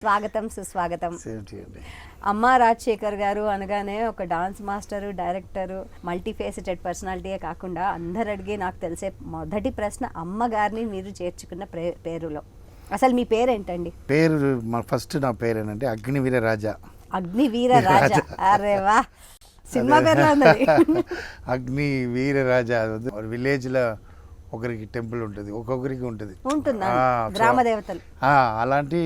స్వాగతం సుస్వాగతం. సేమిటి అమ్మ రాజశేఖర్ గారు అనగానే ఒక డాన్స్ మాస్టరు, డైరెక్టరు, మల్టీఫేసెటెడ్ పర్సనాలిటీయే కాకుండా అందరు అడిగే నాకు తెలిసే మొదటి ప్రశ్న అమ్మగారిని మీరు చేర్చుకున్న పేరులో అసలు మీ పేరేంటండి? పేరు ఫస్ట్ నా పేరు ఏంటంటే అగ్నివీర రాజా. అగ్నివీర రాజా, అరే వా, సినిమా పేరులో ఉంది. అగ్నివీర రాజా విలేజ్లో ఒకరికి టెంపుల్ ఉంటుంది, ఒక్కొక్కరికి ఉంటుంది, గ్రామ దేవతలు. అలాంటి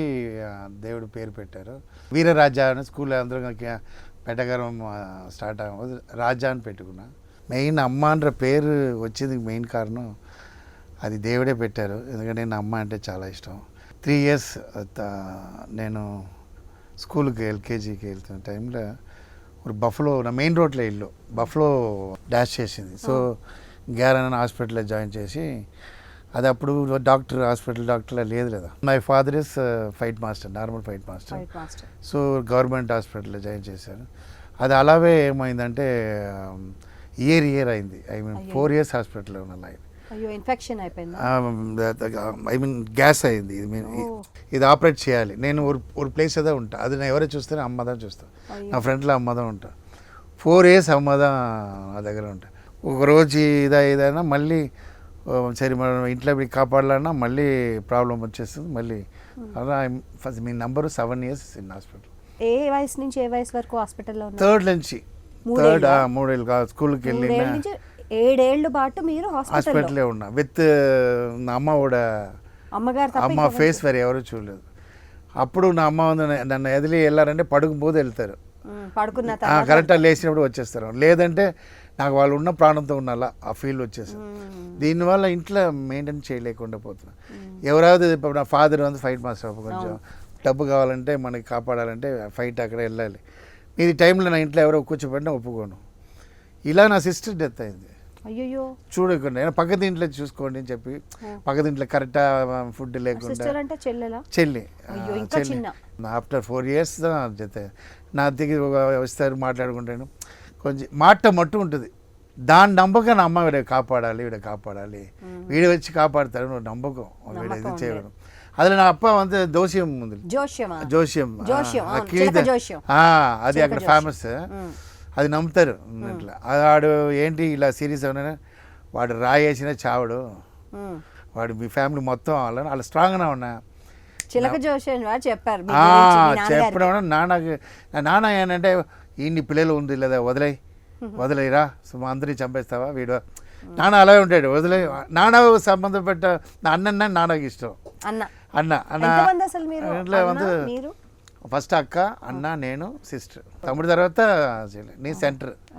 దేవుడు పేరు పెట్టారు. వీరరాజా అని స్కూల్లో అందరూ పెట్టగరం స్టార్ట్ అవ్వదు, రాజా అని పెట్టుకున్నా. మెయిన్ అమ్మ అన్న పేరు వచ్చింది మెయిన్ కారణం అది దేవుడే పెట్టారు. ఎందుకంటే నేను అమ్మ అంటే చాలా ఇష్టం. 3 years నేను స్కూల్కి ఎల్కేజీకి వెళ్తున్న టైంలో ఒక బఫ్లో నా మెయిన్ రోడ్లో ఇల్లు బఫ్లో డాష్ చేసింది. సో గ్యారన్ హాస్పిటల్లో జాయిన్ చేసి అది అప్పుడు హాస్పిటల్లో లేదు కదా. My father is fight master, normal fight master. So government హాస్పిటల్లో జాయిన్ చేశారు. అది అలాగే ఏమైందంటే ఇయర్ అయింది. 4 years హాస్పిటల్లో ఉన్న లైఫ్. ఇన్ఫెక్షన్ అయిపోయింది, గ్యాస్ అయింది. ఇది ఆపరేట్ చేయాలి. నేను ఒక ప్లేస్ ఏదో ఉంటా, అది నేను ఎవరో చూస్తేనే అమ్మదా చూస్తాను. నా ఫ్రెండ్లో అమ్మదా ఉంటా. 4 years అమ్మదా నా దగ్గర ఉంటా. ఒకరోజు ఇదైనా మళ్ళీ సరే మనం ఇంట్లో కాపాడాలన్నా మళ్ళీ ప్రాబ్లం వచ్చేస్తుంది. మళ్ళీ అలా ఫస్ట్ మీ నంబరు 7 years ఇన్ హాస్పిటల్. ఏ వయసు నుంచి ఏ వయసు వరకు హాస్పిటల్లో? థర్డ్ నుంచి 3 ఏళ్ళు స్కూల్కి వెళ్ళి 7 ఏళ్ళు పాటు మీరు హాస్పిటల్లో ఉన్నా. విత్ నా అమ్మ కూడా, అమ్మ ఫేస్ వేరే ఎవరు చూడలేదు. అప్పుడు నా అమ్మ నన్ను ఎదిలి వెళ్ళారంటే పడుకుపోతే వెళ్తారు, కరెక్ట్గా లేచినప్పుడు వచ్చేస్తారు. లేదంటే నాకు వాళ్ళు ఉన్న ప్రాణంతో ఉండాలా ఆ ఫీల్ వచ్చేసారు. దీనివల్ల ఇంట్లో మెయింటైన్ చేయలేకుండా పోతున్నా. ఎవరాவது ఇప్పుడు నా ఫాదర్ ఫైట్ మాస్టర్, కొంచెం డబ్బు కావాలంటే మనకి కాపాడాలంటే ఫైట్ అక్కడ వెళ్ళాలి. ఇది టైంలో నా ఇంట్లో ఎవరో కూర్చోబెట్టినా ఒప్పుకోను. ఇలా నా సిస్టర్ డెత్ అయింది. అయ్యో, చూడకుండా నేను పక్క దీంట్లో చూసుకోండి అని చెప్పి పక్క దీంట్లో కరెక్ట్గా ఫుడ్ లేకుండా చెల్లి ఆఫ్టర్ 4 years జత నా దగ్గర వస్తారు, మాట్లాడుకుంటాను. కొంచెం మాట మట్టు ఉంటుంది. దాని నమ్మకం నా అమ్మ వీడ కాపాడాలి వీడు వచ్చి కాపాడుతాడు నువ్వు నమ్మకం వీడు ఇది చేయడం. అది నా అప్ప దోషం ఉంది, జోష్యం అది అక్కడ ఫేమస్. అది నమ్ముతారు అట్లా. వాడు ఏంటి ఇలా సీరియస్ అవునా, వాడు రాయేసిన చావడు, వాడు మీ ఫ్యామిలీ మొత్తం అలా స్ట్రాంగ్గా ఉన్నా చెప్పడం. నాన్న ఏంటంటే ఈ పిల్లలు ఉంది లేదా వదిలేరా, సో అందరినీ చంపేస్తావా వీడు, నాన్న అలాగే ఉంటాడు. నాన్న సంబంధం పెట్ట నాన్నకి ఇష్టం. ఫస్ట్ అక్క, అన్న, నేను, సిస్టర్, తమ్ముడు తర్వాత నీ సెంటర్.